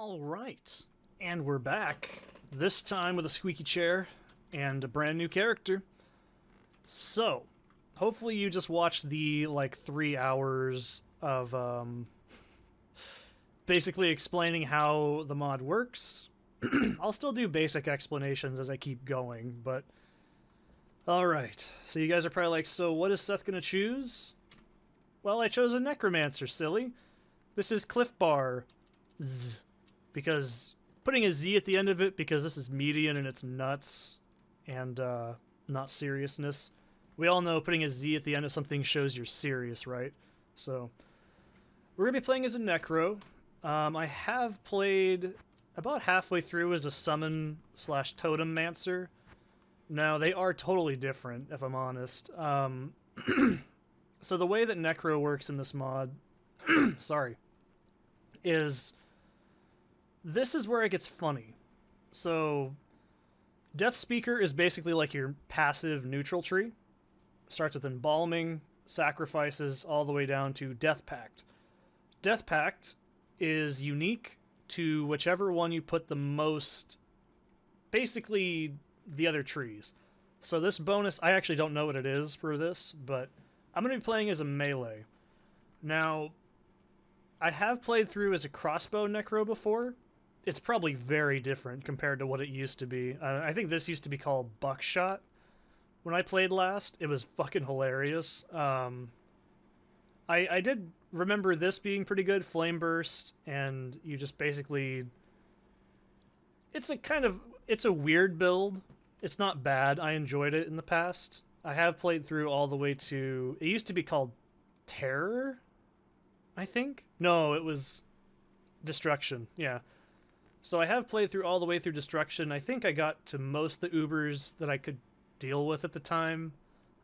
All right, and we're back. This time with a squeaky chair and a brand new character. So, hopefully you just watched the, 3 hours of, basically explaining how the mod works. I'll still do basic explanations as I keep going, but... Alright, so you guys are probably like, so what is Seth gonna choose? Well, I chose a Necromancer, silly. This is Cliff Bar. Z. Because putting a Z at the end of it, because this is median and it's nuts and not seriousness. We all know putting a Z at the end of something shows you're serious, right? So we're going to be playing as a Necro. I have played about halfway through as a Summon / Totem Mancer. Now, they are totally different, if I'm honest. So the way that Necro works in this mod, sorry, is... This is where it gets funny. So, Death Speaker is basically like your passive neutral tree. Starts with Embalming, Sacrifices, all the way down to Death Pact. Death Pact is unique to whichever one you put the most, basically, the other trees. So this bonus, I actually don't know what it is for this, but I'm going to be playing as a melee. Now, I have played through as a crossbow Necro before. It's probably very different compared to what it used to be. I think this used to be called Buckshot. When I played last, it was fucking hilarious. I did remember this being pretty good, Flame Burst, and you just basically... It's a weird build. It's not bad. I enjoyed it in the past. I have played through all the way to... It used to be called Terror, I think? No, it was Destruction, yeah. So I have played through all the way through Destruction. I think I got to most of the Ubers that I could deal with at the time.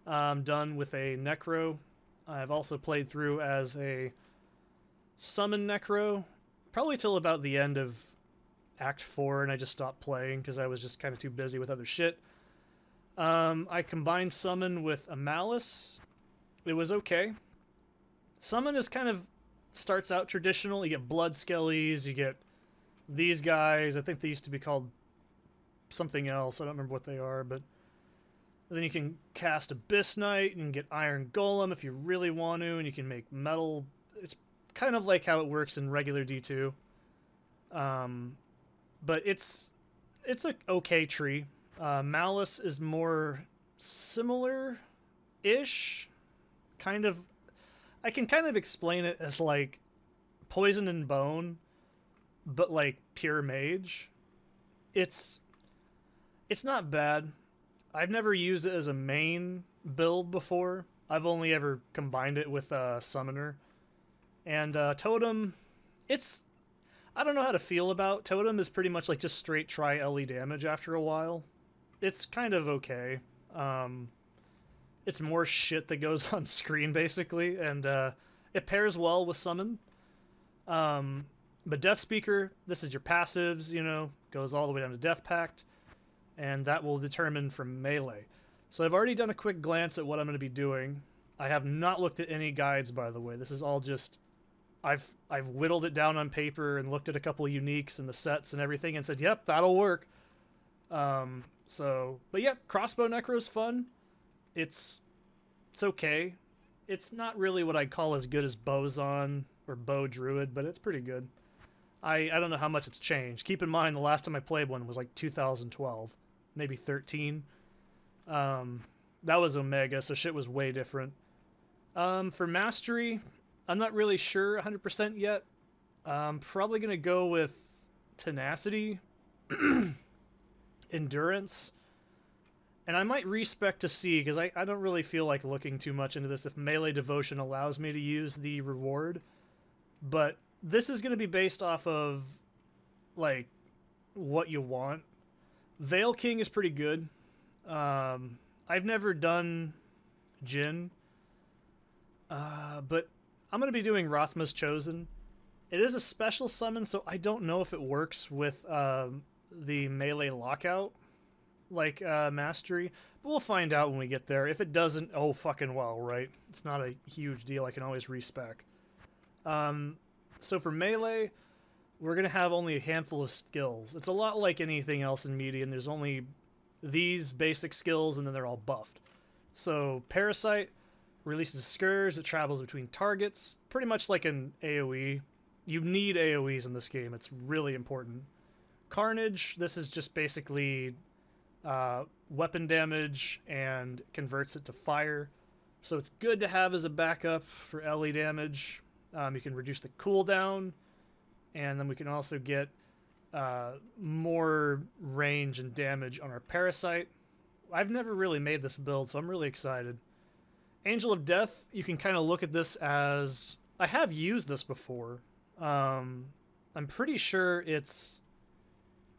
Done with a Necro. I've also played through as a Summon Necro. Probably till about the end of Act 4, and I just stopped playing because I was just kind of too busy with other shit. I combined Summon with a Malice. It was okay. Summon is kind of... starts out traditional. You get Blood Skellies, you get... these guys, I think they used to be called something else. I don't remember what they are, but then you can cast Abyss Knight and get Iron Golem if you really want to, and you can make metal. It's kind of like how it works in regular D2. But it's an okay tree. Malice is more similar-ish. Kind of. I can kind of explain it as like Poison and Bone, but like pure mage. It's not bad. I've never used it as a main build before. I've only ever combined it with a summoner. And Totem, I don't know how to feel about Totem. Is pretty much like just straight try LE damage after a while. It's kind of okay. It's more shit that goes on screen basically, and it pairs well with Summon. But Death Speaker, this is your passives, goes all the way down to Death Pact, and that will determine from melee. So I've already done a quick glance at what I'm going to be doing. I have not looked at any guides, by the way. This is all just... I've whittled it down on paper and looked at a couple of uniques and the sets and everything and said, yep, that'll work. But yeah, Crossbow Necro's fun. It's okay. It's not really what I'd call as good as Bozon or Bow Druid, but it's pretty good. I don't know how much it's changed. Keep in mind, the last time I played one was like 2012, maybe 13. That was Omega, so shit was way different. For Mastery, I'm not really sure 100% yet. I'm probably going to go with Tenacity, Endurance, and I might respec to see, because I don't really feel like looking too much into this if Melee Devotion allows me to use the reward. But this is going to be based off of, like, what you want. Veil King is pretty good. I've never done Jhin. But I'm going to be doing Rothma's Chosen. It is a special summon, so I don't know if it works with the melee lockout, like Mastery. But we'll find out when we get there. If it doesn't, oh fucking well, right? It's not a huge deal. I can always respec. So for melee, we're going to have only a handful of skills. It's a lot like anything else in Median. There's only these basic skills, and then they're all buffed. So Parasite releases skurs. It travels between targets, pretty much like an AoE. You need AoEs in this game. It's really important. Carnage, this is just basically weapon damage and converts it to fire. So it's good to have as a backup for LE damage. You can reduce the cooldown, and then we can also get more range and damage on our Parasite. I've never really made this build, so I'm really excited. Angel of Death, you can kind of look at this as... I have used this before. I'm pretty sure it's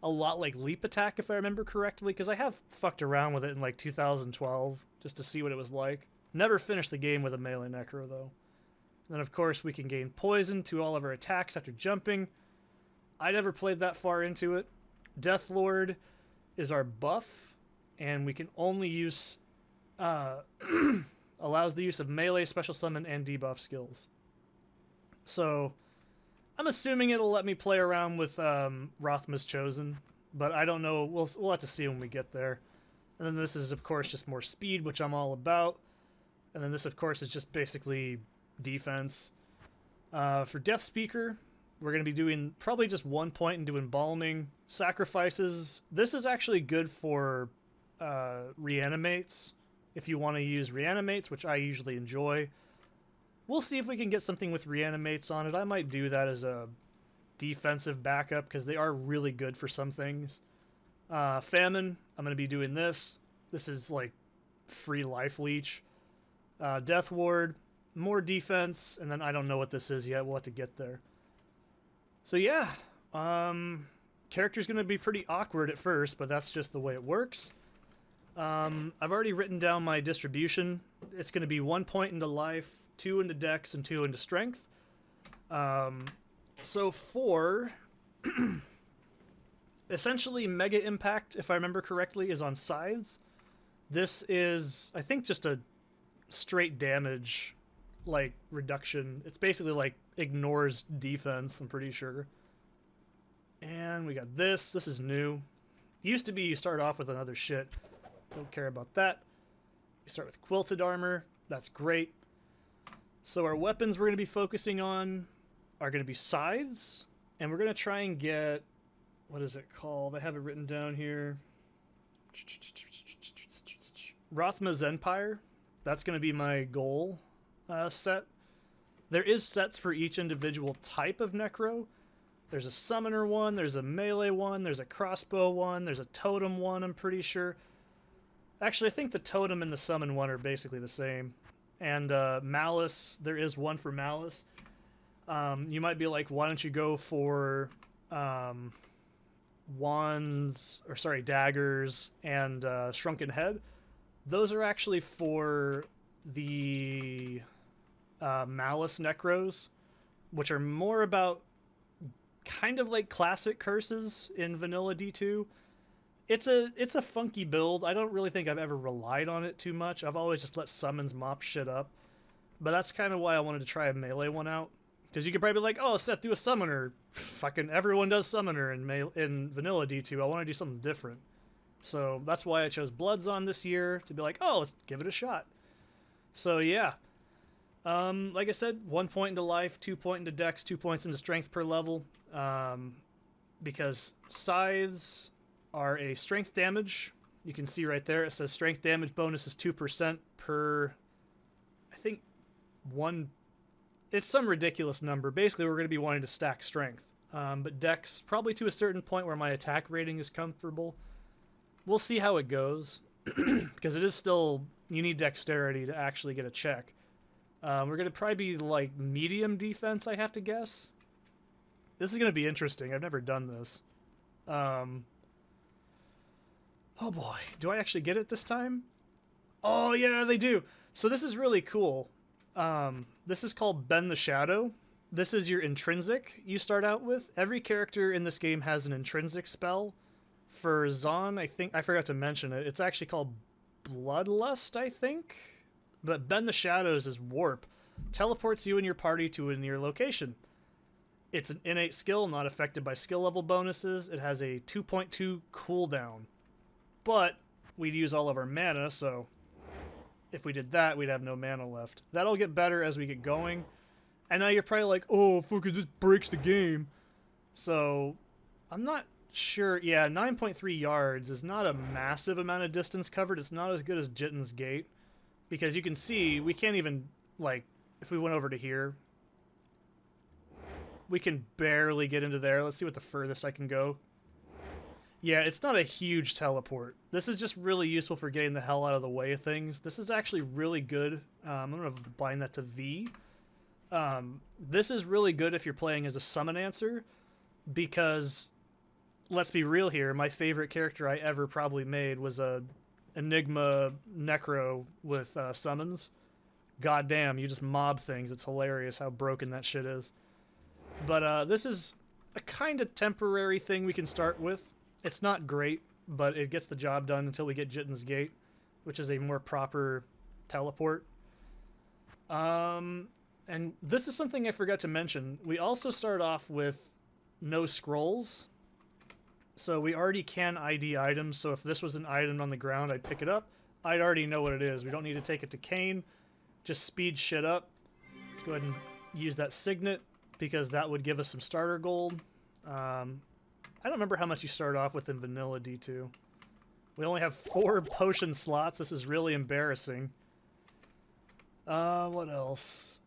a lot like Leap Attack, if I remember correctly, because I have fucked around with it in like 2012 just to see what it was like. Never finished the game with a melee necro, though. And then, of course, we can gain poison to all of our attacks after jumping. I never played that far into it. Deathlord is our buff, and we can only use... allows the use of melee, special summon, and debuff skills. So, I'm assuming it'll let me play around with Rothma's Chosen, but I don't know. We'll have to see when we get there. And then this is, of course, just more speed, which I'm all about. And then this, of course, is just basically defense. For Death Speaker, we're going to be doing probably just 1 point and doing Embalming. Sacrifices. This is actually good for reanimates. If you want to use reanimates, which I usually enjoy. We'll see if we can get something with reanimates on it. I might do that as a defensive backup because they are really good for some things. Famine, I'm going to be doing this. This is like free life leech. Death Ward, more defense, and then I don't know what this is yet. We'll have to get there. So yeah, character's going to be pretty awkward at first, but that's just the way it works. I've already written down my distribution. It's going to be 1 point into life, 2 into dex, and 2 into strength. So for essentially Mega Impact, if I remember correctly, is on Scythes. This is, I think, just a straight damage, like, reduction. It's basically, like, ignores defense, I'm pretty sure. And we got this. This is new. Used to be you start off with another shit. Don't care about that. You start with Quilted Armor. That's great. So our weapons we're going to be focusing on are going to be Scythes. And we're going to try and get... What is it called? I have it written down here. Rothma's Empire. That's going to be my goal set. There is sets for each individual type of Necro. There's a Summoner one. There's a Melee one. There's a Crossbow one. There's a Totem one, I'm pretty sure. Actually, I think the Totem and the Summon one are basically the same. And Malice, there is one for Malice. You might be like, why don't you go for daggers and Shrunken Head? Those are actually for the Malice Necros, which are more about kind of like classic curses in vanilla D2. It's a funky build. I don't really think I've ever relied on it too much. I've always just let summons mop shit up. But that's kind of why I wanted to try a melee one out. Because you could probably be like, oh, Seth, do a summoner. Fucking everyone does summoner in vanilla D2. I want to do something different. So that's why I chose Bloodzon this year, to be like, oh, let's give it a shot. So yeah. Like I said, 1 point into life, 2 point into dex, 2 points into strength per level. Because Scythes are a strength damage. You can see right there, it says strength damage bonus is 2% per, I think, one. It's some ridiculous number. Basically, we're going to be wanting to stack strength. But dex, probably to a certain point where my attack rating is comfortable. We'll see how it goes. Because it is still, you need dexterity to actually get a check. We're going to probably be like medium defense, I have to guess. This is going to be interesting. I've never done this. Oh boy, do I actually get it this time? Oh yeah, they do. So this is really cool. This is called Bend the Shadow. This is your intrinsic you start out with. Every character in this game has an intrinsic spell. For Zon, I think, I forgot to mention it. It's actually called Bloodlust, I think. But Bend the Shadows is Warp. Teleports you and your party to a near location. It's an innate skill, not affected by skill level bonuses. It has a 2.2 cooldown. But we'd use all of our mana, so if we did that, we'd have no mana left. That'll get better as we get going. And now you're probably like, oh, fuck it, this breaks the game. So, I'm not sure. Yeah, 9.3 yards is not a massive amount of distance covered. It's not as good as Jitten's Gate. Because you can see, we can't even, like, if we went over to here, we can barely get into there. Let's see what the furthest I can go. Yeah, it's not a huge teleport. This is just really useful for getting the hell out of the way of things. This is actually really good. I'm going to bind that to V. This is really good if you're playing as a summon answer, because, let's be real here, my favorite character I ever probably made was a Enigma Necro with summons. God damn, you just mob things. It's hilarious how broken that shit is. But this is a kind of temporary thing we can start with. It's not great, but it gets the job done until we get Jitten's Gate, which is a more proper teleport. And this is something I forgot to mention. We also start off with no scrolls. So we already can ID items, so if this was an item on the ground, I'd pick it up. I'd already know what it is. We don't need to take it to Kane. Just speed shit up. Let's go ahead and use that signet, because that would give us some starter gold. I don't remember how much you start off with in vanilla D2. We only have 4 potion slots. This is really embarrassing. What else?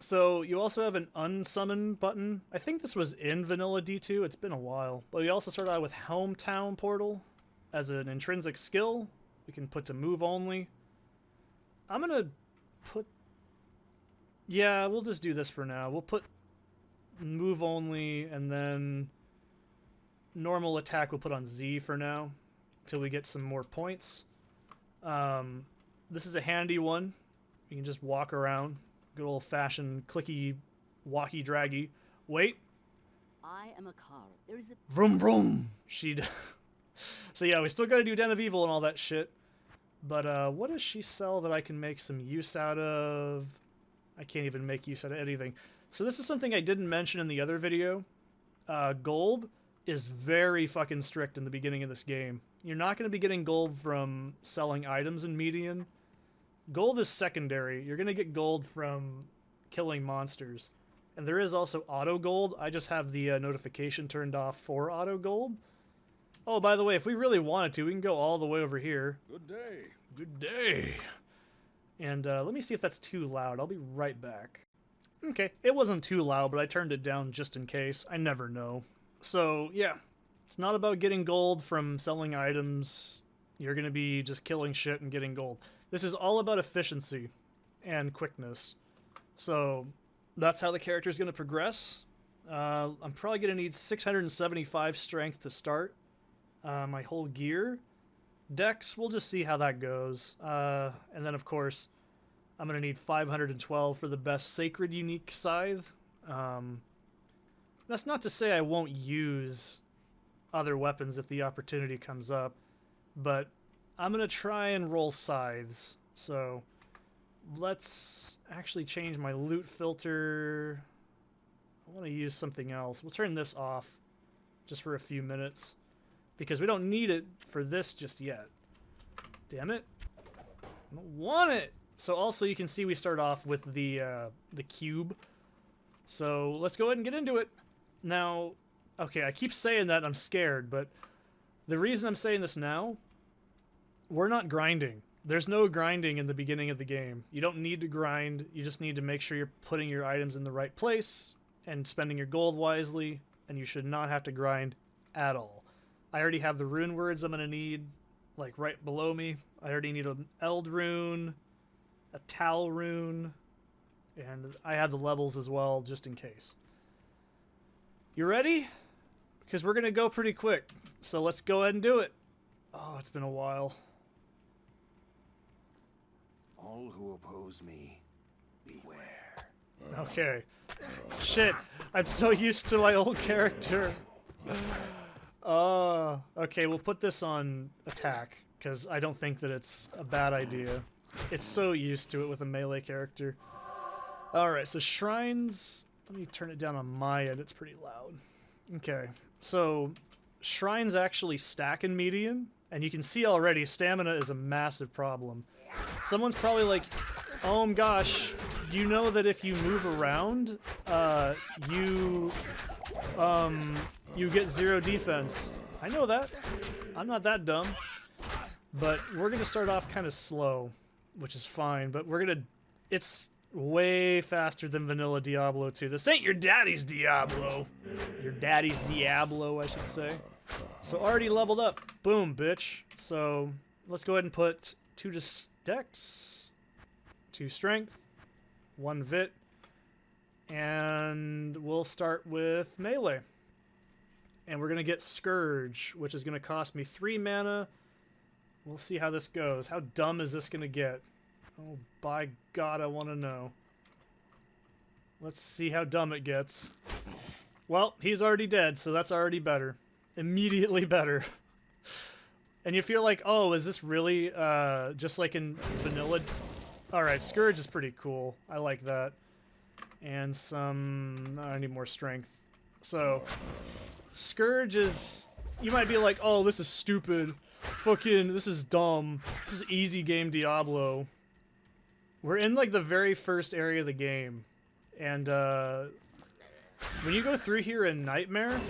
So you also have an unsummon button. I think this was in vanilla D2. It's been a while. But we also start out with Hometown Portal as an intrinsic skill. We can put to move only. I'm going to put... Yeah, we'll just do this for now. We'll put move only, and then normal attack we'll put on Z for now until we get some more points. This is a handy one. You can just walk around. Good old-fashioned clicky, walkie draggy. Wait. I am a car. There is a vroom vroom. So yeah, we still got to do Den of Evil and all that shit. But what does she sell that I can make some use out of? I can't even make use out of anything. So this is something I didn't mention in the other video. Gold is very fucking strict in the beginning of this game. You're not going to be getting gold from selling items in Median. Gold is secondary. You're going to get gold from killing monsters. And there is also auto gold. I just have the notification turned off for auto gold. Oh, by the way, if we really wanted to, we can go all the way over here. Good day. Good day. And let me see if that's too loud. I'll be right back. Okay, it wasn't too loud, but I turned it down just in case. I never know. So, yeah. It's not about getting gold from selling items. You're going to be just killing shit and getting gold. This is all about efficiency and quickness. So, that's how the character is going to progress. I'm probably going to need 675 strength to start. My whole gear. Dex, we'll just see how that goes. And then, of course, I'm going to need 512 for the best Sacred Unique Scythe. That's not to say I won't use other weapons if the opportunity comes up, but I'm going to try and roll scythes. So let's actually change my loot filter. I want to use something else. We'll turn this off just for a few minutes because we don't need it for this just yet. Damn it. I don't want it. So also you can see we start off with the cube. So let's go ahead and get into it. Now, okay, I keep saying that I'm scared, but the reason I'm saying this now, we're not grinding. There's no grinding in the beginning of the game. You don't need to grind. You just need to make sure you're putting your items in the right place and spending your gold wisely, and you should not have to grind at all. I already have the rune words I'm going to need, like, right below me. I already need an Eld rune, a Tal rune, and I have the levels as well, just in case. You ready? Because we're going to go pretty quick, so let's go ahead and do it. Oh, it's been a while. All who oppose me, beware. Okay. Shit, I'm so used to my old character. Okay, we'll put this on attack, because I don't think that it's a bad idea. It's so used to it with a melee character. Alright, so shrines, Let me turn it down on my end. It's pretty loud. Okay, so shrines actually stack in median, and you can see already stamina is a massive problem. Someone's probably like, oh my gosh, do you know that if you move around, you get 0 defense? I know that. I'm not that dumb. But we're gonna start off kind of slow, which is fine, but it's way faster than vanilla Diablo 2. This ain't your daddy's Diablo. Your daddy's Diablo, I should say. So already leveled up. Boom, bitch. So let's go ahead and put 2 dex, 2 strength, 1 vit, and we'll start with melee. And we're gonna get Scourge, which is gonna cost me 3 mana. We'll see how this goes. How dumb is this gonna get? Oh, by God, I want to know. Let's see how dumb it gets. Well, he's already dead, so that's already better. Immediately better. And you feel like, oh, is this really just like in vanilla? Alright, Scourge is pretty cool. I like that. And some... I need more strength. So, Scourge is... You might be like, oh, this is stupid. Fucking, this is dumb. This is easy game Diablo. We're in like the very first area of the game. And when you go through here in Nightmare,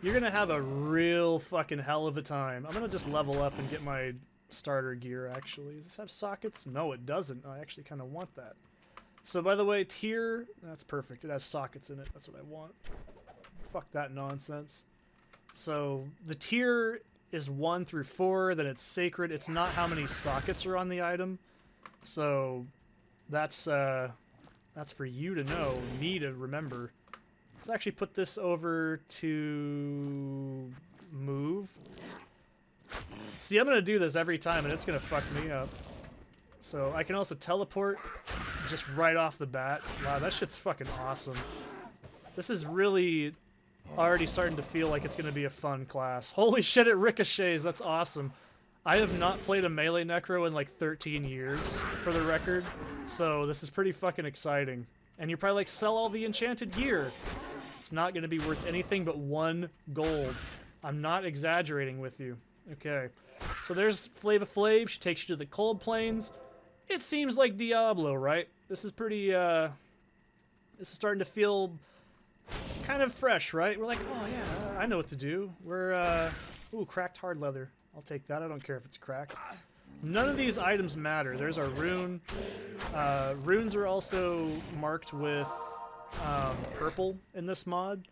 you're gonna have a real fucking hell of a time. I'm gonna just level up and get my starter gear, actually. Does this have sockets? No, it doesn't. I actually kind of want that. So, by the way, tier... That's perfect. It has sockets in it. That's what I want. Fuck that nonsense. So, the tier is 1 through 4, then it's sacred. It's not how many sockets are on the item. So, that's for you to know, me to remember. Let's actually put this over to move. See, I'm gonna do this every time, and it's gonna fuck me up. So I can also teleport just right off the bat. Wow, that shit's fucking awesome. This is really already starting to feel like it's gonna be a fun class. Holy shit, it ricochets. That's awesome. I have not played a melee necro in like 13 years, for the record, so this is pretty fucking exciting. And you're probably like, sell all the enchanted gear. It's not going to be worth anything but 1 gold. I'm not exaggerating with you. Okay, so there's Flava Flav. She takes you to the cold plains. It seems like Diablo, right? This is pretty, this is starting to feel kind of fresh, right? We're like, oh yeah, I know what to do. We're, ooh, cracked hard leather. I'll take that. I don't care if it's cracked. None of these items matter. There's our rune. Runes are also marked with purple in this mod.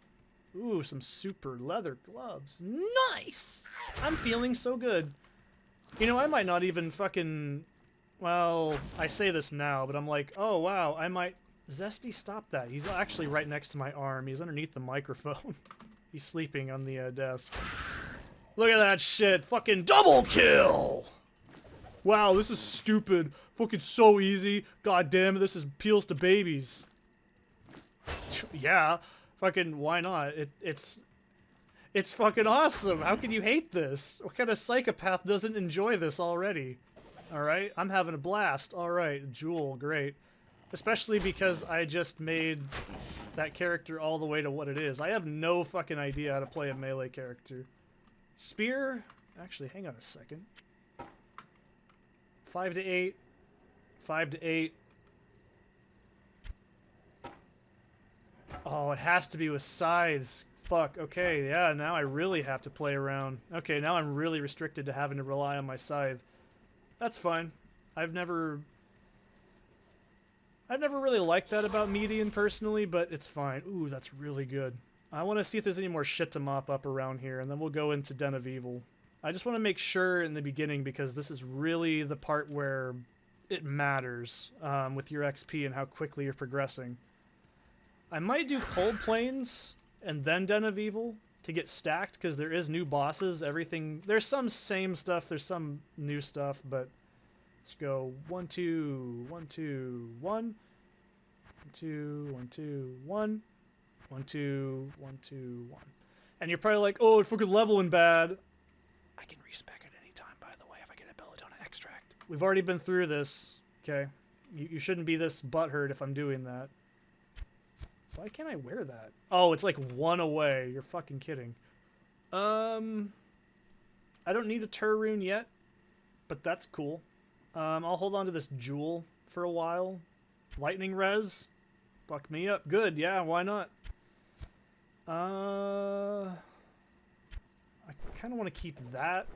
Ooh, some super leather gloves. Nice! I'm feeling so good. You know, I might not even fucking... Well, I say this now, but I'm like, oh wow, I might... Zesty, stop that. He's actually right next to my arm. He's underneath the microphone. He's sleeping on the desk. Look at that shit. Fucking double kill! Wow, this is stupid. Fucking so easy. God damn it, this is appeals to babies. Yeah. Fucking, why not? It's fucking awesome. How can you hate this? What kind of psychopath doesn't enjoy this already? Alright, I'm having a blast. Alright, Jewel, great. Especially because I just made that character all the way to what it is. I have no fucking idea how to play a melee character. Spear? Actually, hang on a second. 5 to 8. 5 to 8. Oh, it has to be with scythes. Fuck, okay, yeah, now I really have to play around. Okay, now I'm really restricted to having to rely on my scythe. That's fine. I've never really liked that about Median personally, but it's fine. Ooh, that's really good. I want to see if there's any more shit to mop up around here, and then we'll go into Den of Evil. I just want to make sure in the beginning, because this is really the part where it matters with your XP and how quickly you're progressing. I might do Cold Plains and then Den of Evil to get stacked, because there is new bosses, everything. There's some same stuff, there's some new stuff, but let's go 1, 2, 1, 2, 1. 1, 2, 1, 2, 1. 1, 2, 1, 2, 1. And you're probably like, oh, it's fucking leveling bad. I can respec at any time, by the way, if I get a Belladonna extract. We've already been through this, okay? You shouldn't be this butthurt if I'm doing that. Why can't I wear that? Oh, it's like 1 away. You're fucking kidding. I don't need a Tur rune yet, but that's cool. I'll hold on to this jewel for a while. Lightning res. Fuck me up. Good, yeah, why not? I kind of want to keep that.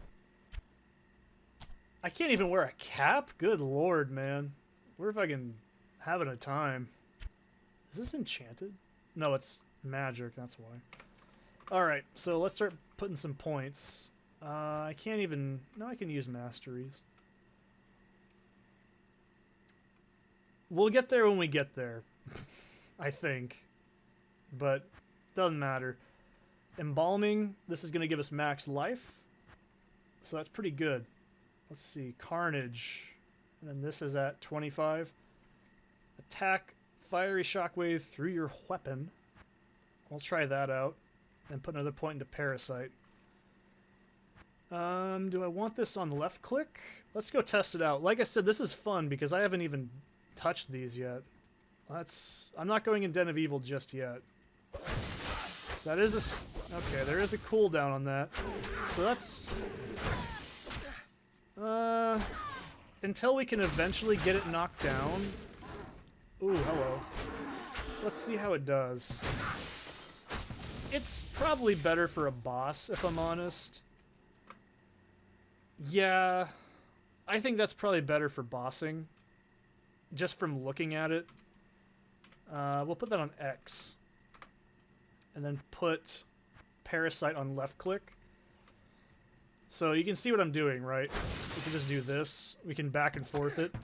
I can't even wear a cap? Good lord, man. We're fucking having a time. Is this enchanted? No, it's magic, that's why. Alright, so let's start putting some points. I can't even... No, I can use masteries. We'll get there when we get there. I think. But, doesn't matter. Embalming, this is going to give us max life. So that's pretty good. Let's see, Carnage. And then this is at 25. Attack, fiery shockwave through your weapon. I'll try that out. And put another point into Parasite. Do I want this on left click? Let's go test it out. Like I said, this is fun because I haven't even touched these yet. I'm not going in Den of Evil just yet. That is a... Okay, there is a cooldown on that. So that's... until we can eventually get it knocked down. Ooh, hello. Let's see how it does. It's probably better for a boss, if I'm honest. Yeah, I think that's probably better for bossing. Just from looking at it. We'll put that on X. And then put Parasite on left click. So you can see what I'm doing, right? We can just do this. We can back and forth it.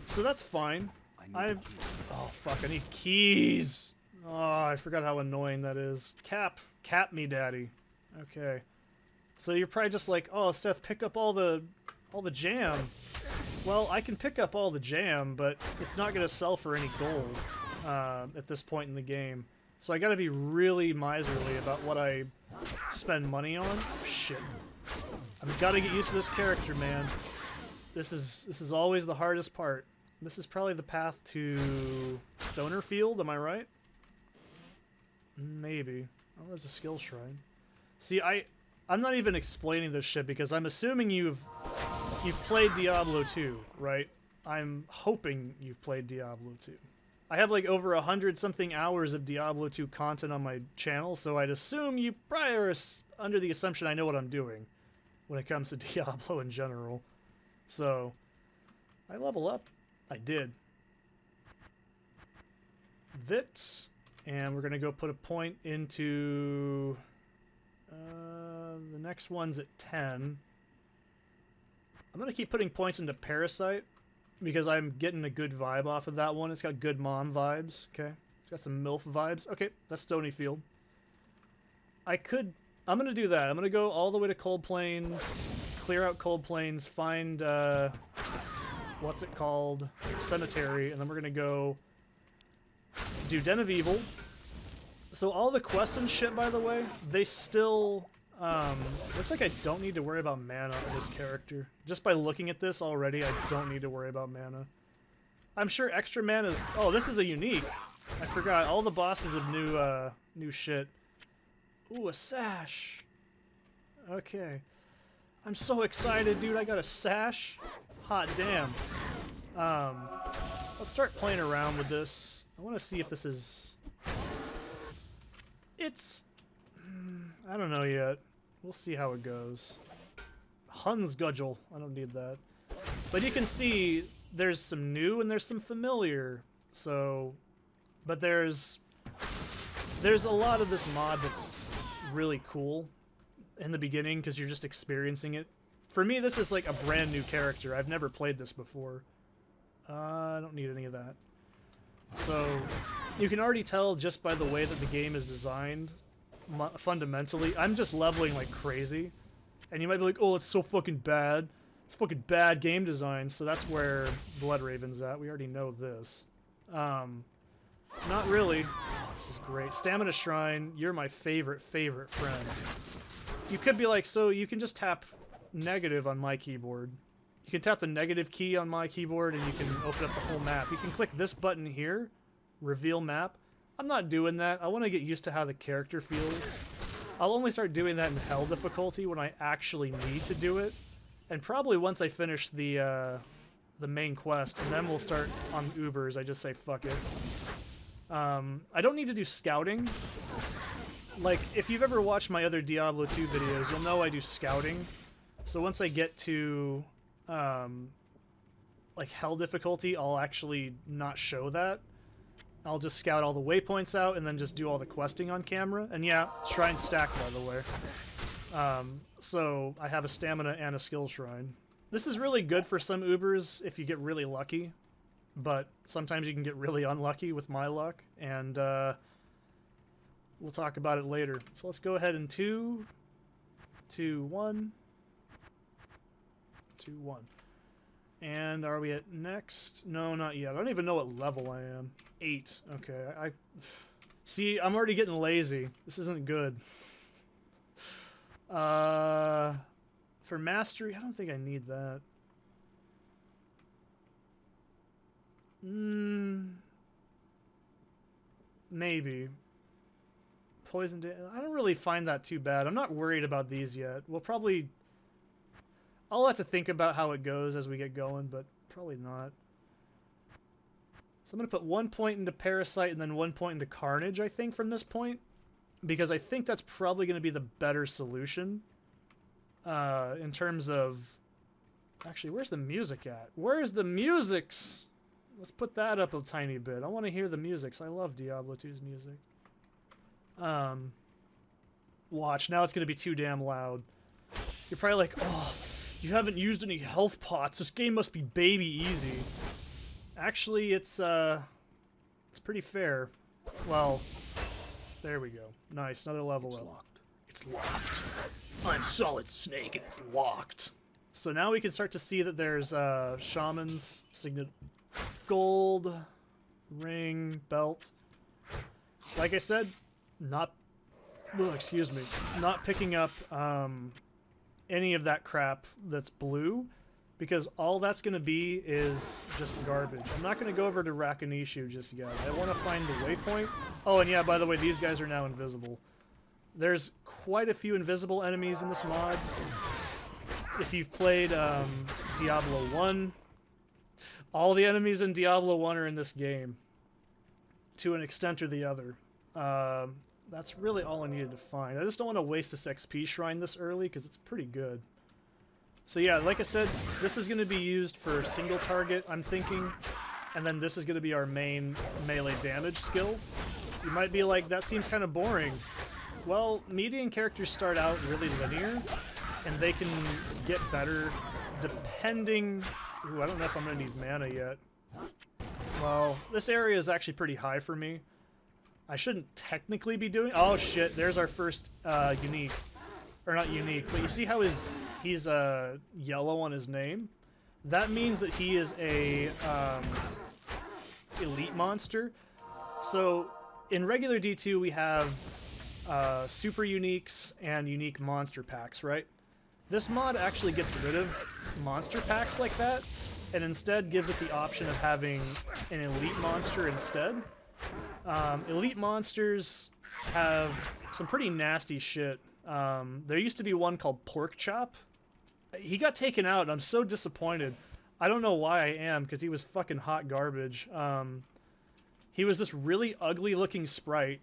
So that's fine. Oh fuck, I need keys. Oh, I forgot how annoying that is. Cap me, daddy. Okay. So you're probably just like, oh, Seth, pick up all the jam. Well, I can pick up all the jam, but it's not gonna sell for any gold at this point in the game. So I gotta be really miserly about what I spend money on. Shit. I've gotta get used to this character, man. This is always the hardest part. This is probably the path to Stoner Field, am I right? Maybe. Oh, there's a skill shrine. See, I'm not even explaining this shit because I'm assuming you've played Diablo 2, right? I'm hoping you've played Diablo 2. I have like over 100-something hours of Diablo 2 content on my channel, so I'd assume you probably are under the assumption I know what I'm doing when it comes to Diablo in general. So, I level up. I did. Vit. And we're going to go put a point into... the next one's at 10. I'm going to keep putting points into Parasite because I'm getting a good vibe off of that one. It's got good mom vibes. Okay. It's got some MILF vibes. Okay, that's Stony Field. I'm going to do that. I'm going to go all the way to Cold Plains, clear out Cold Plains, find, what's it called? Cemetery, and then we're going to go do Den of Evil. So all the quests and shit, by the way, they still, looks like I don't need to worry about mana on this character. Just by looking at this already, I don't need to worry about mana. I'm sure extra mana is... Oh, this is a unique. I forgot. All the bosses have new shit. Ooh, a sash. Okay. I'm so excited, dude. I got a sash. Hot damn. Let's start playing around with this. I want to see if this is... It's... I don't know yet. We'll see how it goes. Hun's Gudgel. I don't need that. But you can see there's some new and there's some familiar. So... But there's a lot of this mod that's really cool in the beginning because you're just experiencing it. For me, this is like a brand new character. I've never played this before. I don't need any of that. So, you can already tell just by the way that the game is designed, fundamentally. I'm just leveling like crazy. And you might be like, oh, it's so fucking bad. It's fucking bad game design. So that's where Bloodraven's at. We already know this. Not really. Oh, this is great. Stamina Shrine, you're my favorite friend. You could be like, so you can just tap negative on my keyboard. You can tap the negative key on my keyboard and you can open up the whole map. You can click this button here, reveal map. I'm not doing that. I want to get used to how the character feels. I'll only start doing that in hell difficulty when I actually need to do it. And probably once I finish the main quest, and then we'll start on Ubers. I just say fuck it. I don't need to do scouting. Like, if you've ever watched my other Diablo 2 videos, you'll know I do scouting. So once I get to, like, hell difficulty, I'll actually not show that. I'll just scout all the waypoints out and then just do all the questing on camera. And yeah, shrine stack, by the way. So I have a stamina and a skill shrine. This is really good for some Ubers if you get really lucky. But sometimes you can get really unlucky with my luck. And we'll talk about it later. So let's go ahead in 2, 2, 1. 2, 1. And are we at next? No, not yet. I don't even know what level I am. 8. Okay. I see, I'm already getting lazy. This isn't good. For mastery, I don't think I need that. Maybe. Poison I don't really find that too bad. I'm not worried about these yet. We'll probably... I'll have to think about how it goes as we get going, but probably not. So I'm going to put 1 point into Parasite and then 1 point into Carnage, I think, from this point. Because I think that's probably going to be the better solution. In terms of... Actually, where's the music at? Where's the musics? Let's put that up a tiny bit. I want to hear the musics. I love Diablo 2's music. Watch, now it's going to be too damn loud. You're probably like, oh, you haven't used any health pots. This game must be baby easy. Actually, it's pretty fair. Well, there we go. Nice, another level up. Locked. It's locked. I'm Solid Snake and it's locked. So now we can start to see that there's Shaman's Signet Gold, Ring, Belt. Like I said, not picking up any of that crap that's blue, because all that's going to be is just garbage. I'm not going to go over to Rakanishu just yet. I want to find the waypoint. Oh, and yeah, by the way, these guys are now invisible. There's quite a few invisible enemies in this mod. If you've played Diablo 1, all the enemies in Diablo 1 are in this game, to an extent or the other. That's really all I needed to find. I just don't want to waste this XP shrine this early, because it's pretty good. So yeah, like I said, this is going to be used for single target, I'm thinking, and then this is going to be our main melee damage skill. You might be like, that seems kind of boring. Well, median characters start out really linear, and they can get better depending... Ooh, I don't know if I'm going to need mana yet. Well, this area is actually pretty high for me. I shouldn't technically be doing... Oh shit, there's our first unique. Or not unique, but you see how he's yellow on his name? That means that he is a elite monster. So in regular D2 we have super uniques and unique monster packs, right? This mod actually gets rid of monster packs like that, and instead gives it the option of having an elite monster instead. Elite monsters have some pretty nasty shit. There used to be one called Pork Chop. He got taken out, and I'm so disappointed. I don't know why I am, because he was fucking hot garbage. He was this really ugly-looking sprite,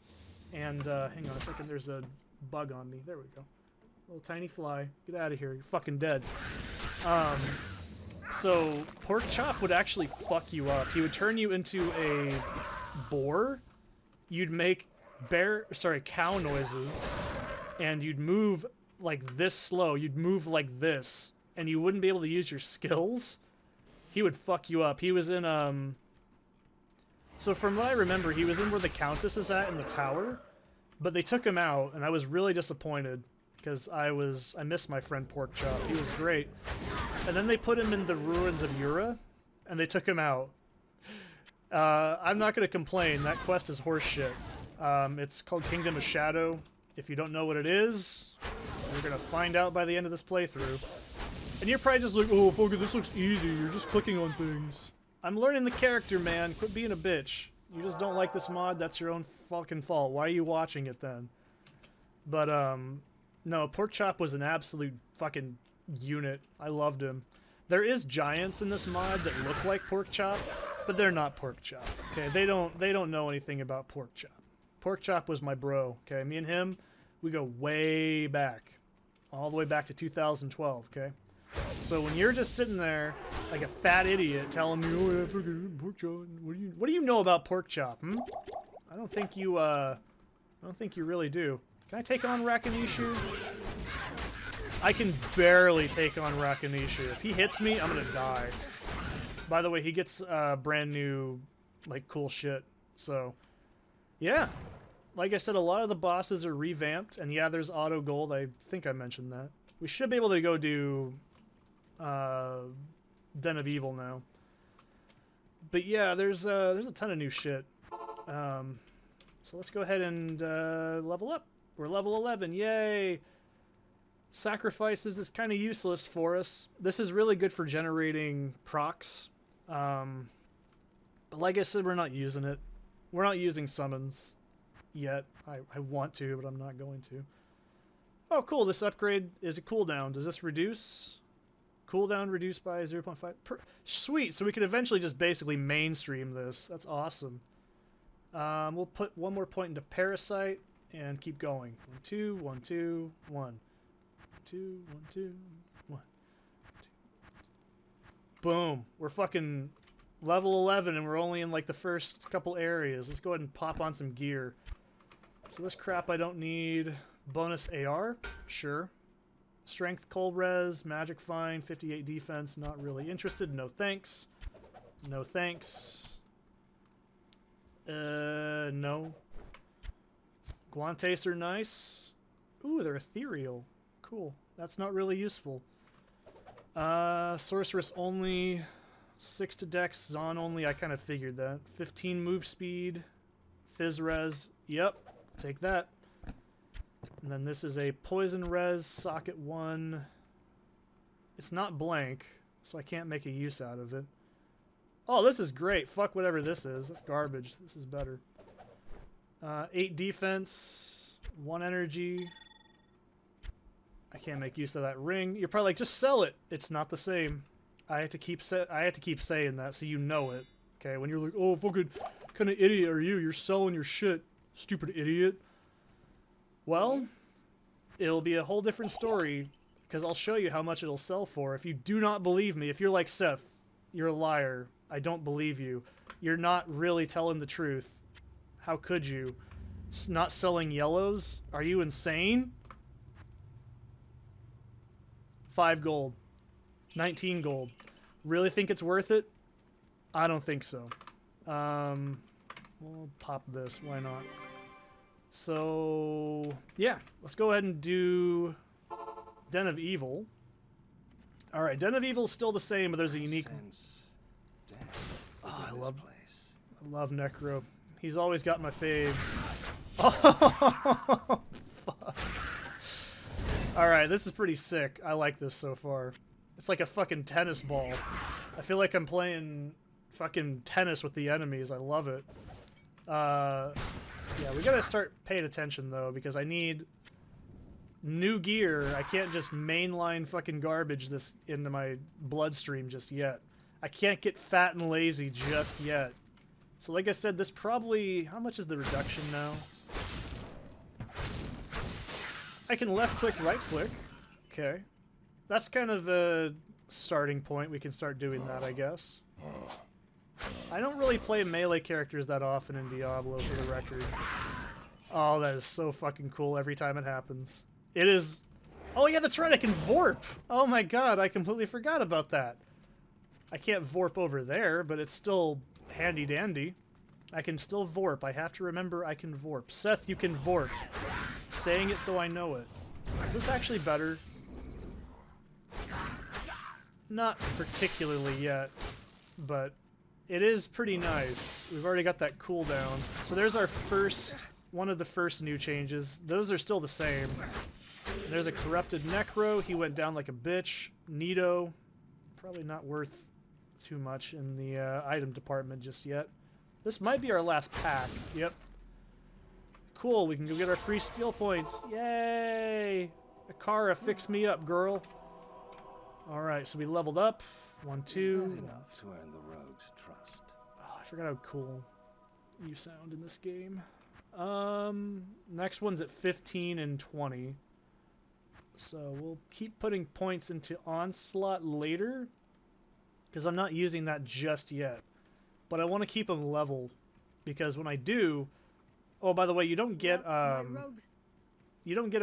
and, hang on a second, there's a bug on me. There we go. Little tiny fly. Get out of here. You're fucking dead. So, Pork Chop would actually fuck you up. He would turn you into a boar. You'd make cow noises, and you'd move like this slow. You'd move like this, and you wouldn't be able to use your skills. He would fuck you up. He was in, so from what I remember, he was in where the Countess is at in the tower, but they took him out, and I was really disappointed, because I missed my friend Pork Chop. He was great. And then they put him in the ruins of Yura, and they took him out. I'm not going to complain. That quest is horseshit. It's called Kingdom of Shadow. If you don't know what it is, you're going to find out by the end of this playthrough. And you're probably just like, oh, fuck it, this looks easy. You're just clicking on things. I'm learning the character, man. Quit being a bitch. You just don't like this mod. That's your own fucking fault. Why are you watching it then? But no, Porkchop was an absolute fucking unit. I loved him. There is giants in this mod that look like Porkchop, but they're not Porkchop. Okay, they don't know anything about Porkchop. Porkchop was my bro. Okay, me and him, we go way back, all the way back to 2012. Okay, so when you're just sitting there like a fat idiot telling me, "Oh yeah, fucking Porkchop," what do you know about Porkchop? Hmm? I don't think you really do. Can I take on Rakanishu? I can barely take on Rakanishu. If he hits me, I'm gonna die. By the way, he gets brand new, like, cool shit. So, yeah. Like I said, a lot of the bosses are revamped, and yeah, there's auto gold. I think I mentioned that. We should be able to go do Den of Evil now. But yeah, there's a ton of new shit. So let's go ahead and level up. We're level 11. Yay! Sacrifices is kind of useless for us. This is really good for generating procs. But like I said, we're not using it. We're not using summons yet. I want to, but I'm not going to. Oh, cool. This upgrade is a cooldown. Does this reduce? Cooldown reduced by 0.5. Sweet. So we could eventually just basically mainstream this. That's awesome. We'll put one more point into Parasite and keep going. 1, 2, 1, 2, 1. 2, 1, 2, 1. 2. Boom. We're fucking level 11 and we're only in like the first couple areas. Let's go ahead and pop on some gear. So this crap I don't need. Bonus AR? Sure. Strength, cold res, magic fine, 58 defense. Not really interested. No thanks. No thanks. No. Guantes are nice. Ooh, they're ethereal. Cool. That's not really useful. Sorceress only. 6 to Dex. Zon only. I kind of figured that. 15 move speed. Fizz res. Yep. Take that. And then this is a poison res. Socket 1. It's not blank, so I can't make a use out of it. Oh, this is great. Fuck whatever this is. That's garbage. This is better. 8 defense. 1 energy. I can't make use of that ring. You're probably like, just sell it. It's not the same. I have to keep saying that so you know it. Okay, when you're like, oh, fucking kind of idiot are you? You're selling your shit, stupid idiot. Well, it'll be a whole different story because I'll show you how much it'll sell for. If you do not believe me, if you're like Seth, you're a liar. I don't believe you. You're not really telling the truth. How could you? Not selling yellows? Are you insane? 5 gold. 19 gold. Really think it's worth it? I don't think so. We'll pop this. Why not? So, yeah. Let's go ahead and do Den of Evil. Alright, Den of Evil is still the same, but there's a unique... Oh, I love Necro. He's always got my faves. Oh, fuck. Alright, this is pretty sick. I like this so far. It's like a fucking tennis ball. I feel like I'm playing fucking tennis with the enemies. I love it. Yeah, we gotta start paying attention, though, because I need new gear. I can't just mainline fucking garbage this into my bloodstream just yet. I can't get fat and lazy just yet. So like I said, this probably... How much is the reduction now? I can left click, right click. Okay. That's kind of a starting point. We can start doing that, I guess. I don't really play melee characters that often in Diablo, for the record. Oh, that is so fucking cool every time it happens. It is... Oh yeah, that's right, I can Vorp! Oh my god, I completely forgot about that. I can't Vorp over there, but it's still handy dandy. I can still Vorp. I have to remember I can Vorp. Seth, you can Vorp. Saying it so I know it. Is this actually better? Not particularly yet, but it is pretty nice. We've already got that cooldown. So there's our first, one of the first new changes. Those are still the same. There's a corrupted Necro. He went down like a bitch. Nito, probably not worth too much in the item department just yet. This might be our last pack. Yep. Cool, we can go get our free steel points. Yay! Akara, fix me up, girl. Alright, so we leveled up. 1, 2. Is that enough to earn the rogue's trust? Oh, I forgot how cool you sound in this game. Next one's at 15 and 20. So we'll keep putting points into Onslaught later, because I'm not using that just yet. But I want to keep them level, because when I do... Oh, by the way, you don't get a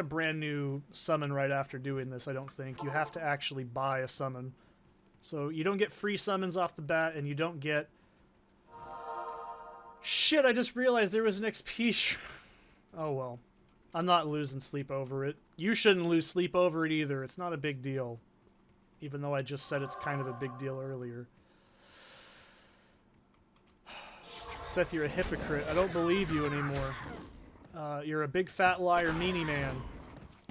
brand new summon right after doing this, I don't think. You have to actually buy a summon. So you don't get free summons off the bat, and you don't get... Shit, I just realized there was an XP... Oh, well. I'm not losing sleep over it. You shouldn't lose sleep over it either. It's not a big deal. Even though I just said it's kind of a big deal earlier. Seth, you're a hypocrite. I don't believe you anymore. You're a big fat liar meanie man.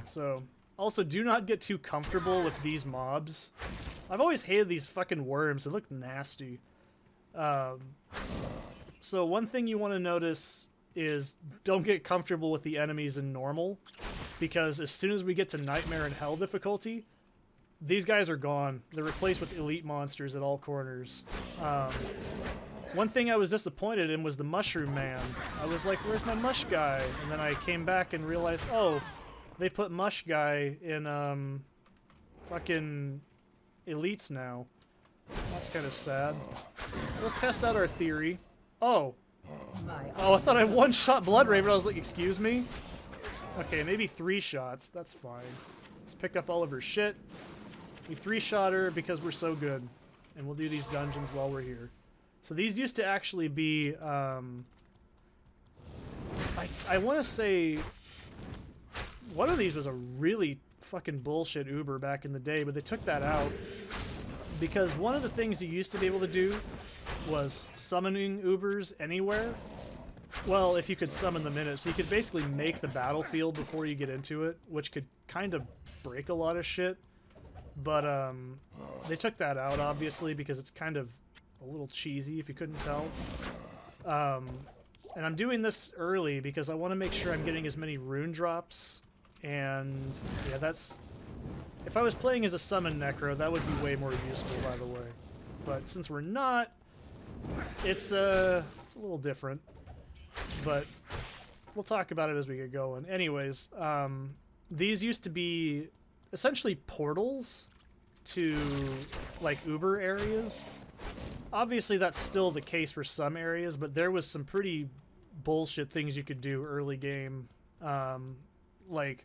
So, also, do not get too comfortable with these mobs. I've always hated these fucking worms. They look nasty. So one thing you want to notice is don't get comfortable with the enemies in normal, because as soon as we get to Nightmare and Hell difficulty, these guys are gone. They're replaced with elite monsters at all corners. One thing I was disappointed in was the Mushroom Man. I was like, where's my Mush Guy? And then I came back and realized, oh, they put Mush Guy in fucking elites now. That's kind of sad. Let's test out our theory. Oh. Oh, I thought I one-shot Bloodraven. I was like, excuse me? Okay, maybe 3 shots. That's fine. Let's pick up all of her shit. We 3-shot her because we're so good. And we'll do these dungeons while we're here. So these used to actually be, I want to say... One of these was a really fucking bullshit Uber back in the day, but they took that out. Because one of the things you used to be able to do was summoning Ubers anywhere. Well, if you could summon them in it. So you could basically make the battlefield before you get into it, which could kind of break a lot of shit. But they took that out, obviously, because it's kind of a little cheesy, if you couldn't tell. And I'm doing this early because I want to make sure I'm getting as many rune drops. And yeah, that's... If I was playing as a summon Necro, that would be way more useful, by the way. But since we're not, it's a little different. But we'll talk about it as we get going. Anyways, these used to be essentially portals to, like, Uber areas. Obviously, that's still the case for some areas, but there was some pretty bullshit things you could do early game. Like...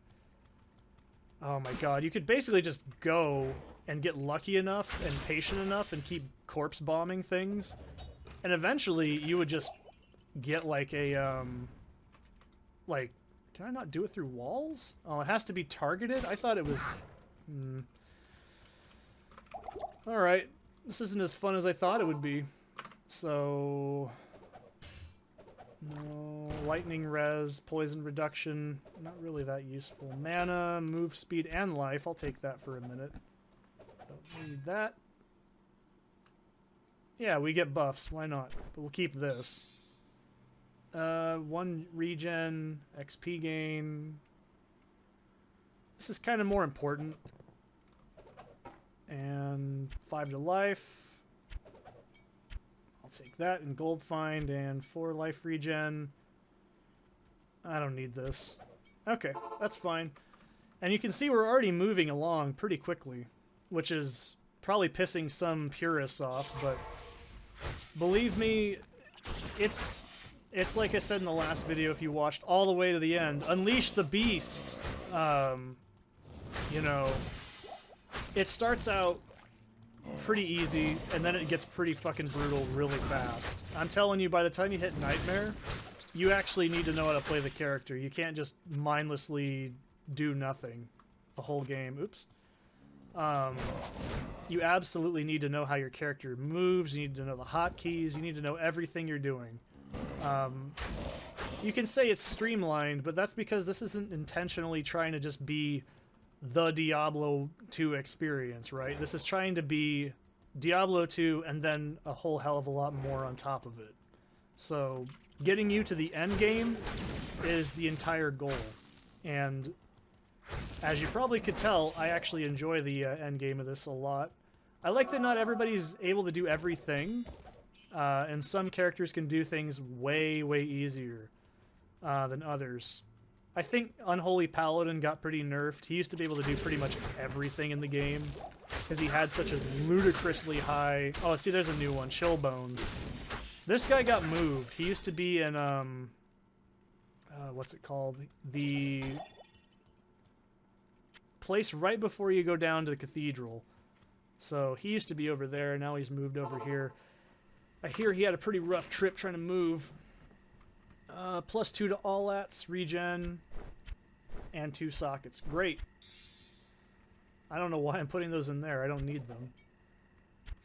Oh my god, you could basically just go and get lucky enough and patient enough and keep corpse bombing things. And eventually you would just get like a, like, can I not do it through walls? Oh, it has to be targeted? I thought it was... Alright, this isn't as fun as I thought it would be. So... No, lightning res, poison reduction, not really that useful. Mana, move speed, and life. I'll take that for a minute. Don't need that. Yeah, we get buffs. Why not? But we'll keep this. 1 regen, XP gain. This is kind of more important. And 5 to life. Take that and gold find and 4 life regen. I don't need this. Okay, that's fine. And you can see we're already moving along pretty quickly, which is probably pissing some purists off, but believe me, it's like I said in the last video, if you watched all the way to the end, Unleash the Beast. You know, it starts out pretty easy, and then it gets pretty fucking brutal really fast. I'm telling you, by the time you hit Nightmare, you actually need to know how to play the character. You can't just mindlessly do nothing the whole game. Oops. You absolutely need to know how your character moves. You need to know the hotkeys. You need to know everything you're doing. You can say it's streamlined, but that's because this isn't intentionally trying to just be the Diablo 2 experience, right? This is trying to be Diablo 2 and then a whole hell of a lot more on top of it. So getting you to the end game is the entire goal. And as you probably could tell, I actually enjoy the end game of this a lot. I like that not everybody's able to do everything, and some characters can do things way, way easier than others. I think Unholy Paladin got pretty nerfed. He used to be able to do pretty much everything in the game because he had such a ludicrously high... Oh, see, there's a new one, Chillbones. This guy got moved. He used to be in, what's it called? The place right before you go down to the cathedral. So he used to be over there, now he's moved over here. I hear he had a pretty rough trip trying to move. +2 to all ats, regen, and 2 sockets. Great. I don't know why I'm putting those in there. I don't need them.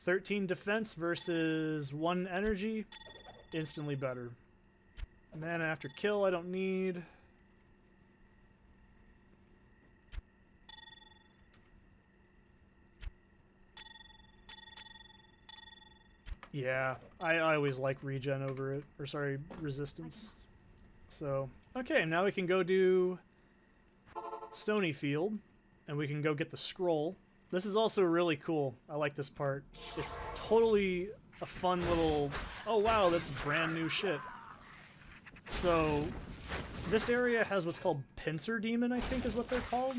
13 defense versus 1 energy. Instantly better. Mana after kill I don't need. Yeah, I always like regen over it. Or sorry, resistance. So, okay, now we can go do Stony Field. And we can go get the scroll. This is also really cool. I like this part. It's totally a fun little... Oh wow, that's brand new shit. So, this area has what's called Pincer Demon, I think is what they're called.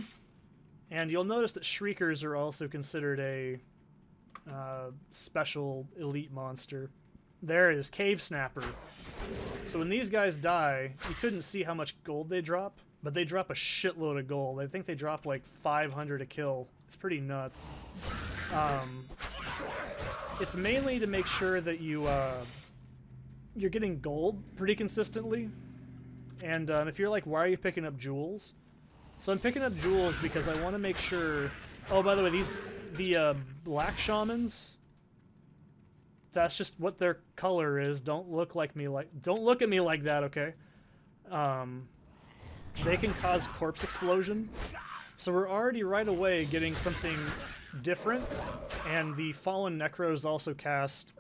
And you'll notice that Shriekers are also considered a special elite monster. There it is, Cave Snapper. So when these guys die, you couldn't see how much gold they drop, but they drop a shitload of gold. I think they drop like 500 a kill. It's pretty nuts. It's mainly to make sure that you're getting gold pretty consistently. And if you're like, why are you picking up jewels? So I'm picking up jewels because I want to make sure... Oh, by the way, the black shamans, that's just what their color is. Don't look at me like that, okay? They can cause corpse explosion. So we're already right away getting something different. And the Fallen Necros also cast,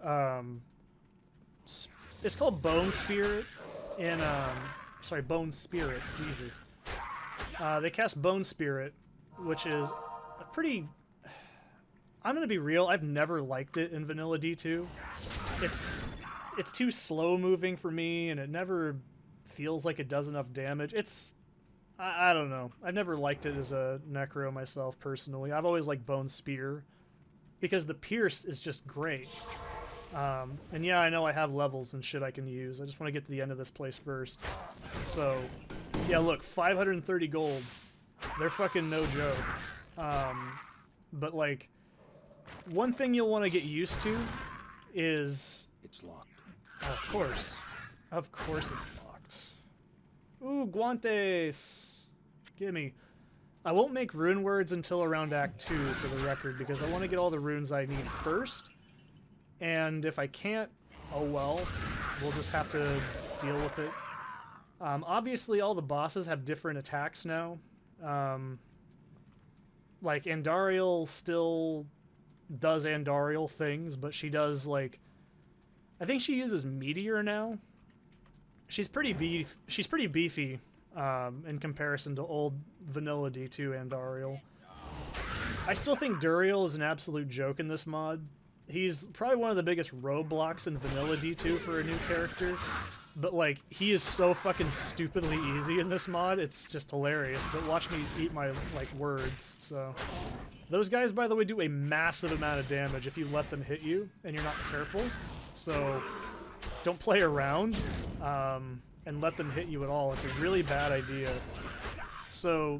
it's called Bone Spirit in, sorry, Bone Spirit, Jesus. They cast Bone Spirit, which is a pretty... I'm gonna be real, I've never liked it in Vanilla D2. It's too slow moving for me, and it never feels like it does enough damage. I don't know. I've never liked it as a Necro myself, personally. I've always liked Bone Spear, because the Pierce is just great. And yeah, I know I have levels and shit I can use. I just want to get to the end of this place first. So, yeah, look, 530 gold. They're fucking no joke. But, like, one thing you'll want to get used to is... It's locked. Of course. Of course it's locked. Ooh, Guantes! Gimme. I won't make rune words until around Act 2, for the record, because I want to get all the runes I need first. And if I can't, oh well. We'll just have to deal with it. Obviously, all the bosses have different attacks now. Like, Andariel still does Andariel things, but she does, like... I think she uses Meteor now. She's pretty beefy in comparison to old Vanilla D2 Andariel. I still think Duriel is an absolute joke in this mod. He's probably one of the biggest roadblocks in Vanilla D2 for a new character. But, like, he is so fucking stupidly easy in this mod, it's just hilarious. But watch me eat my, like, words, so... Those guys, by the way, do a massive amount of damage if you let them hit you and you're not careful. So, don't play around and let them hit you at all. It's a really bad idea. So,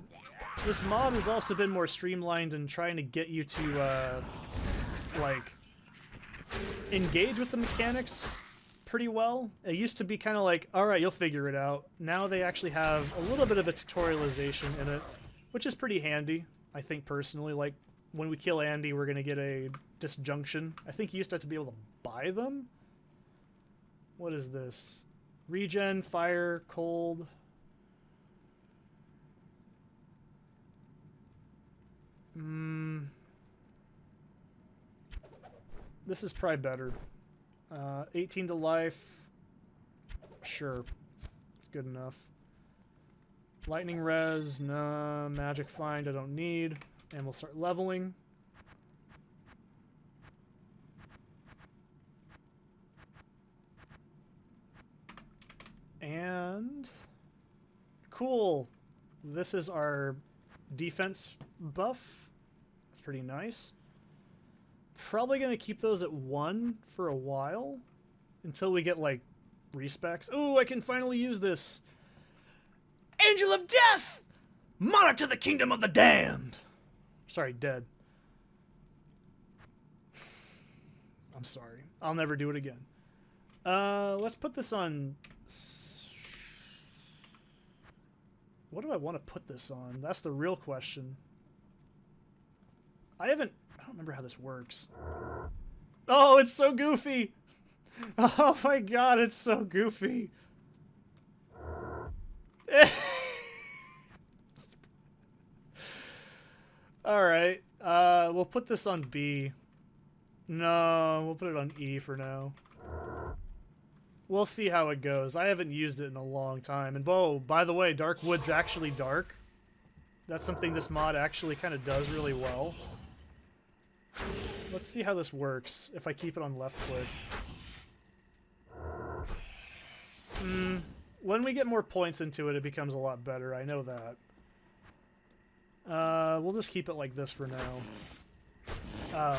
this mod has also been more streamlined in trying to get you to, like, engage with the mechanics pretty well. It used to be kind of like, alright, you'll figure it out. Now they actually have a little bit of a tutorialization in it, which is pretty handy, I think, personally. Like, when we kill Andy, we're going to get a disjunction. I think you used to have to be able to buy them? What is this? Regen, fire, cold. This is probably better. 18 to life. Sure. It's good enough. Lightning res, nah. Magic find, I don't need. And we'll start leveling. And cool. This is our defense buff. That's pretty nice. Probably going to keep those at 1 for a while until we get like respecs. Oh, I can finally use this. Angel of Death! Monarch to the kingdom of the damned. Sorry, dead. I'm sorry. I'll never do it again. Let's put this on. What do I want to put this on? That's the real question. I don't remember how this works. Oh, it's so goofy. Oh my god, it's so goofy. Alright, we'll put this on B. No, we'll put it on E for now. We'll see how it goes. I haven't used it in a long time. And whoa, by the way, Dark Wood's actually dark. That's something this mod actually kind of does really well. Let's see how this works if I keep it on left click. When we get more points into it, it becomes a lot better. I know that. We'll just keep it like this for now.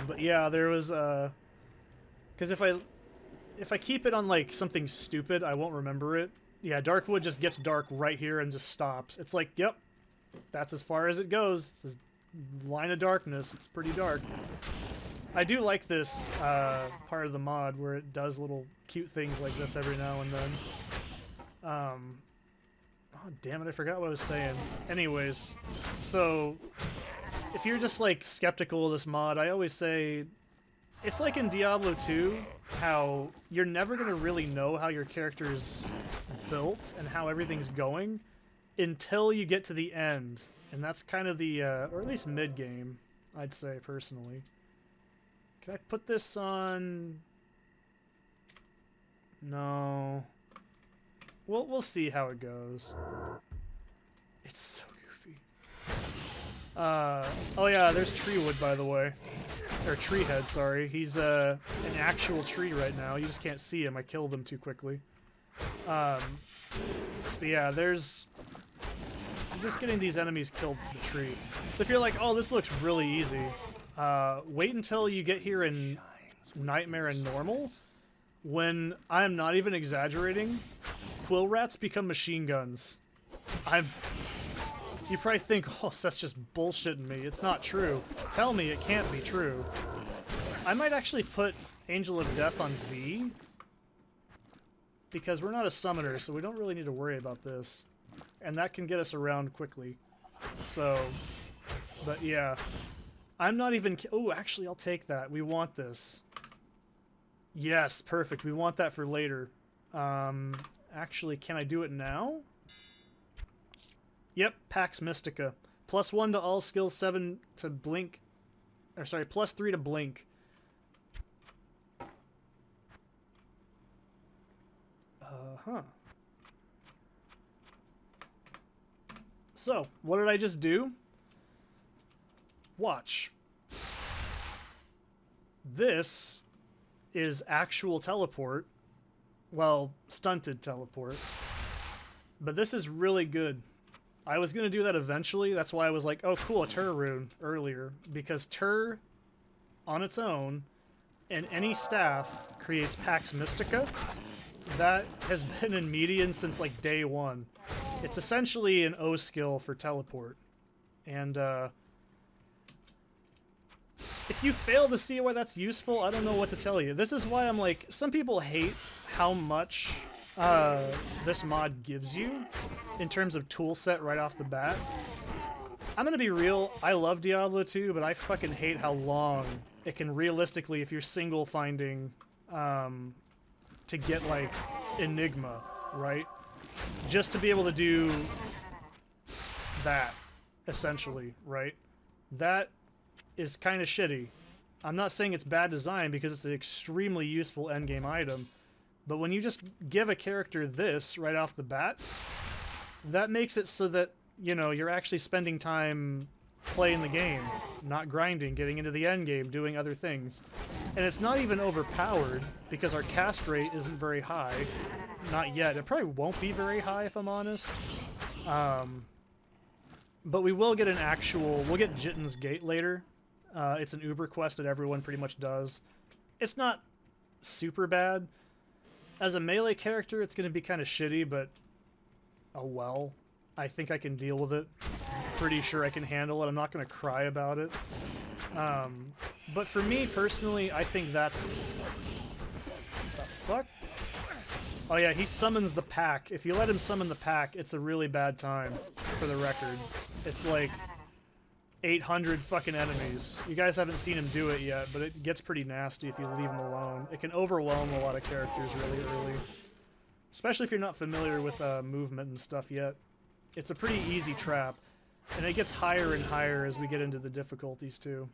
But yeah, there was because if I keep it on like something stupid, I won't remember it. Yeah, Darkwood just gets dark right here and just stops. It's like, yep, that's as far as it goes. It's a line of darkness. It's pretty dark. I do like this part of the mod where it does little cute things like this every now and then. Oh, damn it, I forgot what I was saying. Anyways, so if you're just like skeptical of this mod, I always say it's like in Diablo 2, how you're never going to really know how your character's built and how everything's going until you get to the end. And that's kind of the, or at least mid-game, I'd say, personally. Can I put this on? No. We'll see how it goes. It's so goofy. Oh yeah, there's Treewood, by the way. Or Treehead, sorry. He's an actual tree right now. You just can't see him. I killed him too quickly. But yeah, I'm just getting these enemies killed for the tree. So if you're like, oh, this looks really easy, wait until you get here in Nightmare and Normal, when I'm not even exaggerating, quill rats become machine guns. You probably think, oh, that's just bullshitting me. It's not true. Tell me it can't be true. I might actually put Angel of Death on V, because we're not a summoner, so we don't really need to worry about this. And that can get us around quickly. So, but yeah. I'm not even... Oh, actually, I'll take that. We want this. Yes, perfect. We want that for later. Actually, can I do it now? Yep, Pax Mystica. +1 to all skills, 7 to blink. Or sorry, +3 to blink. Huh. So, what did I just do? Watch. This is actual teleport. Well, stunted teleport. But this is really good. I was going to do that eventually. That's why I was like, oh, cool, a Tur rune earlier. Because Tur, on its own, and any staff creates Pax Mystica. That has been in Median since like day 1. It's essentially an O skill for teleport. And if you fail to see why that's useful, I don't know what to tell you. This is why I'm like, some people hate how much this mod gives you in terms of tool set right off the bat. I'm gonna be real, I love Diablo 2, but I fucking hate how long it can realistically, if you're single finding, to get like Enigma, right? Just to be able to do that, essentially, right? That is kind of shitty. I'm not saying it's bad design because it's an extremely useful endgame item, But when you just give a character this right off the bat, that makes it so that, you know, you're actually spending time playing the game, not grinding, getting into the end game, doing other things. And it's not even overpowered because our cast rate isn't very high. Not yet. It probably won't be very high if I'm honest. But we will get an actual... We'll get Jitten's Gate later. It's an Uber quest that everyone pretty much does. It's not super bad. As a melee character, it's going to be kind of shitty, but... Oh well. I think I can deal with it. Pretty sure I can handle it. I'm not going to cry about it. But for me, personally, I think that's... What the fuck? Oh yeah, he summons the pack. If you let him summon the pack, it's a really bad time, for the record. It's like 800 fucking enemies. You guys haven't seen him do it yet, but it gets pretty nasty if you leave him alone. It can overwhelm a lot of characters really early. Especially if you're not familiar with movement and stuff yet. It's a pretty easy trap. And it gets higher and higher as we get into the difficulties too.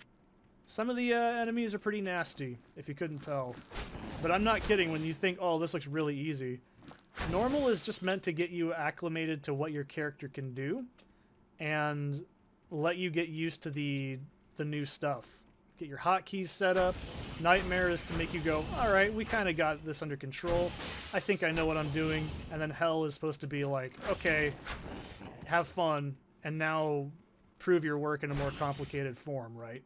Some of the enemies are pretty nasty, if you couldn't tell. But I'm not kidding when you think, oh, this looks really easy. Normal is just meant to get you acclimated to what your character can do and let you get used to the new stuff. Get your hotkeys set up. Nightmare is to make you go, alright, we kind of got this under control. I think I know what I'm doing. And then Hell is supposed to be like, okay, have fun, and now prove your work in a more complicated form, right?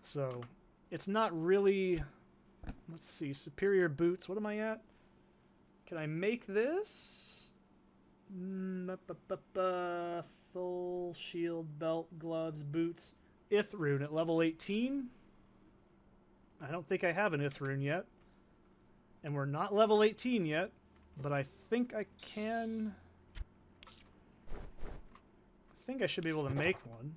So, it's not really... Let's see, superior boots. What am I at? Can I make this? Thul, shield, belt, gloves, boots. Ithrune at level 18. I don't think I have an Ithrune yet. And we're not level 18 yet, but I think I can... I think I should be able to make one.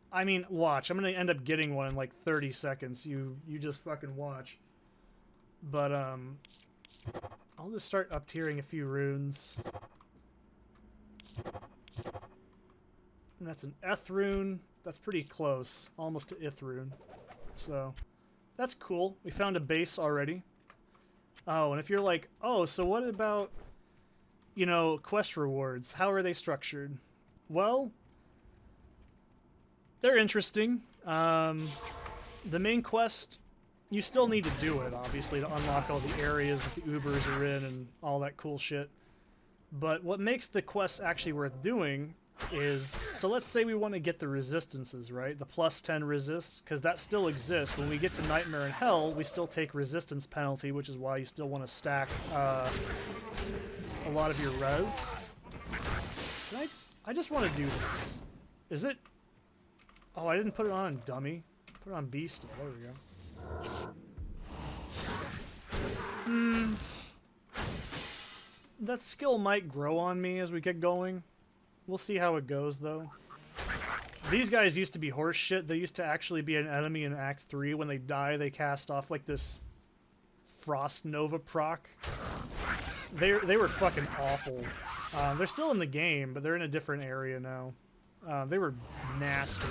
I mean, watch. I'm going to end up getting one in like 30 seconds. You just fucking watch. But, I'll just start up-tiering a few runes. And that's an Ethrune. That's pretty close. Almost to Ithrune. So, that's cool. We found a base already. Oh, and if you're like, oh, so what about, you know, quest rewards? How are they structured? Well... They're interesting. The main quest, you still need to do it, obviously, to unlock all the areas that the Ubers are in and all that cool shit. But what makes the quests actually worth doing is... So let's say we want to get the resistances, right? The plus 10 resist, because that still exists. When we get to Nightmare and Hell, we still take resistance penalty, which is why you still want to stack a lot of your res. I just want to do this. Is it... Oh, I didn't put it on, dummy. Put it on Beast. There we go. That skill might grow on me as we get going. We'll see how it goes, though. These guys used to be horse shit. They used to actually be an enemy in Act 3. When they die, they cast off, like, this Frost Nova proc. They were fucking awful. They're still in the game, but they're in a different area now. They were nasty.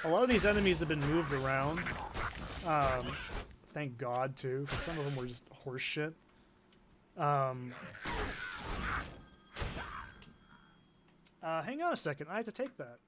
A lot of these enemies have been moved around. Thank God, too, because some of them were just horse shit. Hang on a second. I had to take that.